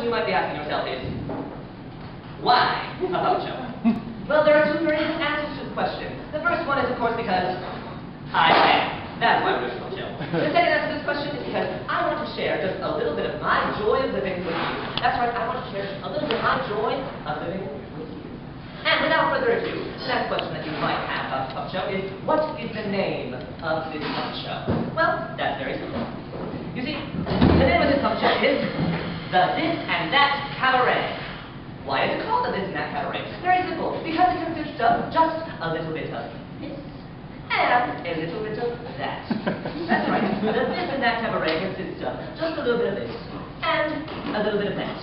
question you might be asking yourself is, why a puppet show? Well, there are two very good answers to the question. The first one is, of course, because I can. That's why we're doing a puppet show. The second answer to this question is because I want to share just a little bit of my joy of living with you. That's right, I want to share just a little bit of my joy of living with you. And without further ado, the next question that you might have about the puppet show is, what is the name of this puppet show? Well, that's very simple. You see, the name of this puppet show is the This and That Cabaret. Why is it called the This and That Cabaret? Very simple, because it consists of just a little bit of this and a little bit of that. That's right, the This and That Cabaret consists of just a little bit of this and a little bit of that.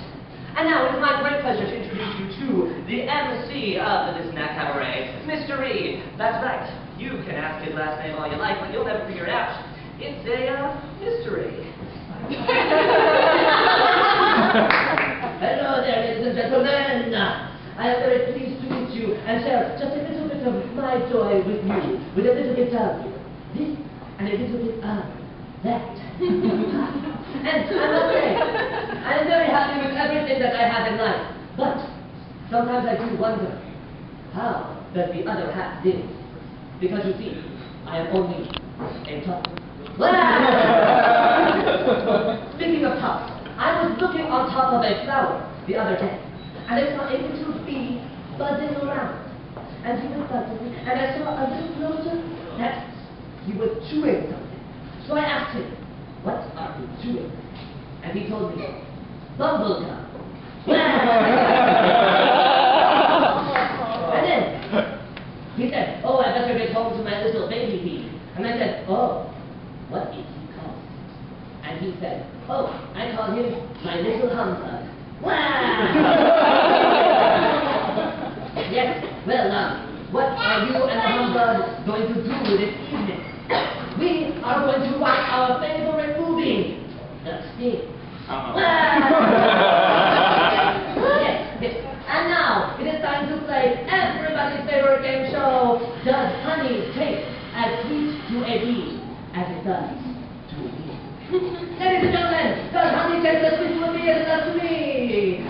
And now it is my great pleasure to introduce you to the MC of the This and That Cabaret, Mr. Reed. That's right, you can ask his last name all you like, but you'll never figure it out. It's a mystery. Hello there, ladies and gentlemen. I am very pleased to meet you and share just a little bit of my joy with you, with a little bit of this and a little bit of that. And I must say, I am very happy with everything that I have in life, but sometimes I do wonder, how does the other half live? Because you see, I am only a top. Speaking of tops, I was looking on top of a flower the other day, and I saw a little bee buzzing around. And he was buzzing, and I saw a little closer that he was chewing something. So I asked him, what are you chewing? And he told me, bubblegum. And then he said, oh, I better get home to my little baby bee. And I said, oh, what is he called? And he said, oh, I call him my little humbug. Yes, well, what are you and the humbug going to do this evening? We are going to watch our favorite movie, The Sting. Yes. And now, it is time to play everybody's favorite game show, Does Honey Taste as Sweet to a Bee as it does to me? Ladies and gentlemen, does honey taste as sweet to a bee as it does to me?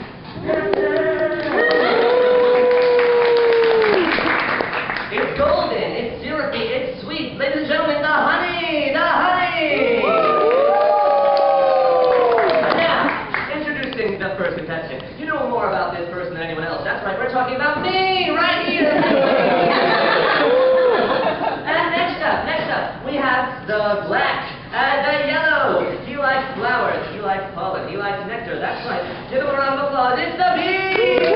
It's golden, it's syrupy, it's sweet. Ladies and gentlemen, the honey! The honey! Now, introducing the first contestant. You know more about this person than anyone else. That's right, we're talking about me, right here. And next up, we have the black and the yellow. He likes flowers, he likes pollen, he likes nectar. That's right. Give him a round of applause. It's the bee!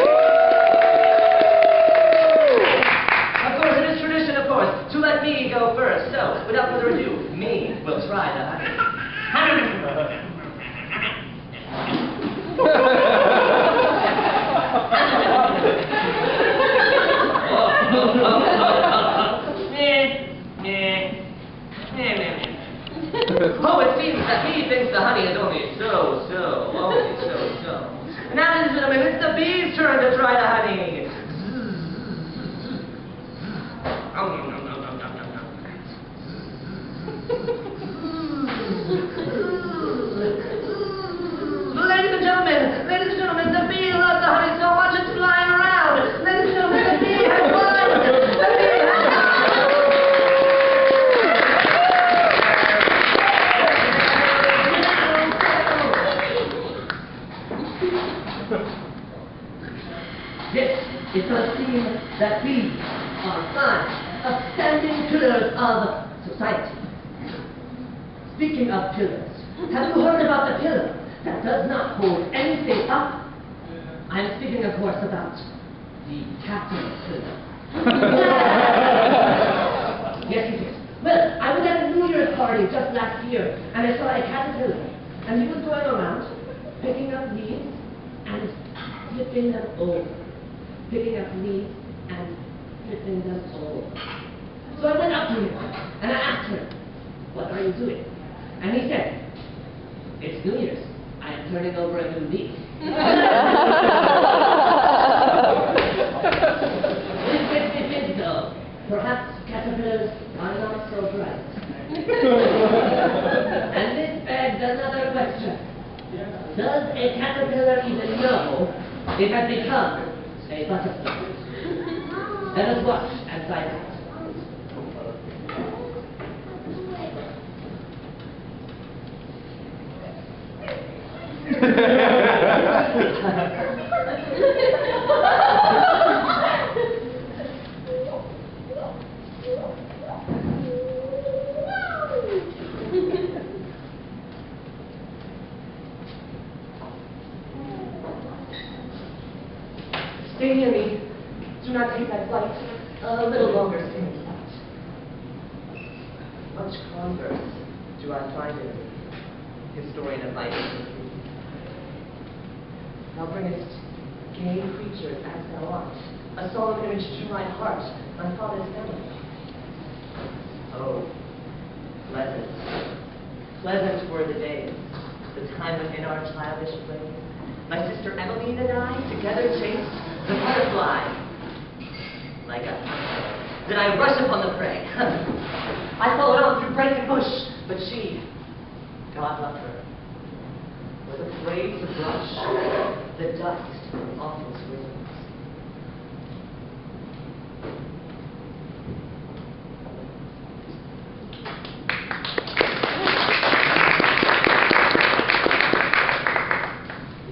Of course, it is tradition, of course, to let me go first. So, without further ado, me will try the honey. Oh, it seems that he thinks the honey is only so. Now, ladies and gentlemen, it's the bee's turn to try the honey. Ladies and gentlemen, the bee loves the honey so much it's flying around. Ladies and gentlemen, the bee has won. The bee has Yes, it does seem that we are signs of standing pillars of society. Speaking of pillars, have you heard about the pillar that does not hold anything up? I'm speaking, of course, about the captain pillar. Yes. Well, I was at a New Year's party just last year, and I saw a caterpillar, and he was going around picking up leaves and flipping them over. Picking up leaves and flipping them over. So I went up to him, and I asked him, what are you doing? And he said, it's New Year's. I am turning over a new leaf. It's though. Perhaps caterpillars are not so bright. And this begs another question. Does Does a caterpillar even know it has become a butterfly? Let us watch and find out. Stay near me. Do not take that flight. A little longer stay. Much converse do I find in thee, historian of my agency. Thou bringest gay creatures as thou art, a solemn image to my heart, my father's family. Oh, pleasant, pleasant were the days, the time within our childish play. My sister Emmeline and I together chased the butterfly. Like a hunter, did I rush upon the prey. I followed on through brake and bush, but she, God love her, was afraid to brush the dust off his wings.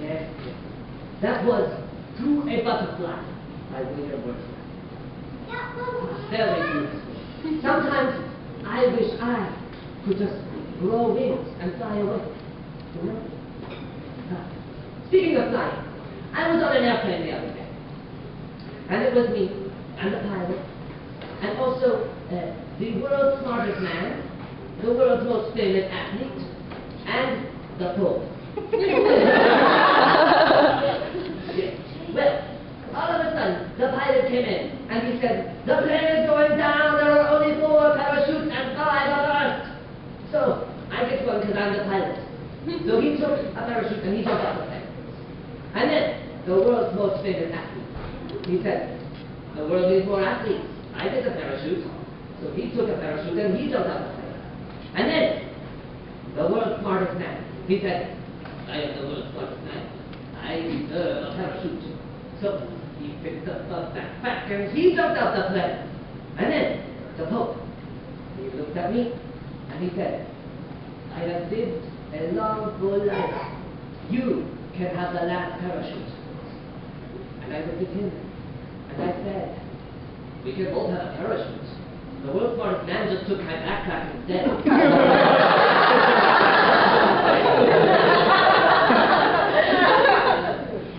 Yes, that was To a Butterfly by William Wordsworth. Very beautiful. Sometimes I wish I could just grow wings and fly away. You know? Speaking of flying, I was on an airplane the other day. And it was me, and the pilot, and also the world's smartest man, the world's most famous athlete, and the Pope. Yes. Well, all of a sudden, the pilot came in, and he said, "The plane is going down, there are only 4 parachutes and 5 on Earth." So, I get one because I'm the pilot. So he took a parachute and he jumped out the plane. And then, the world's most famous athlete, he said, "The world needs more athletes. I get a parachute." So he took a parachute and he jumped out the plane. And then, the world's smartest man, he said, "I am the world's smartest man. I deserve a parachute." So he picked up a backpack and he jumped out the plane. And then, the Pope, he looked at me and he said, "I have lived a long, full life. You can have the last parachute." And I looked at him and I said, "We can both have a parachute. The world's smartest man just took my backpack instead."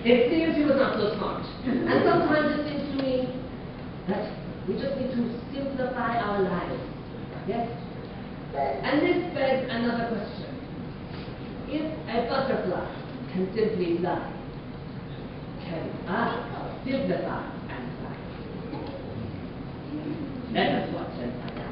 It seems he was not so smart. And sometimes it seems to me that we just need to simplify our lives. Yes? And this begs another question. If a butterfly can simply fly, can I simplify and fly? Let us watch and find out.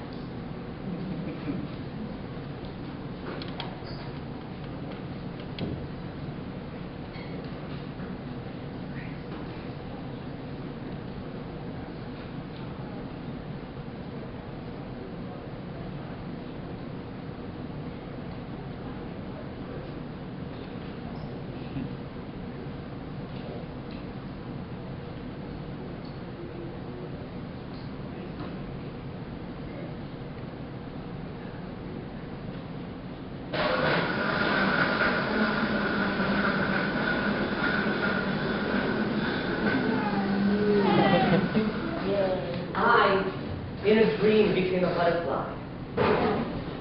In a dream became a butterfly,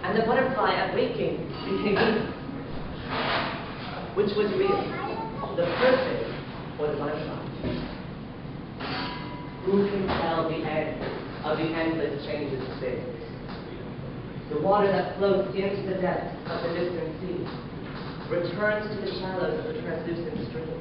and the butterfly at waking became me. Which was real, the person or the butterfly? Who can tell the end of the endless changes of space? The water that floats into the depths of the distant sea returns to the shallows of the translucent stream.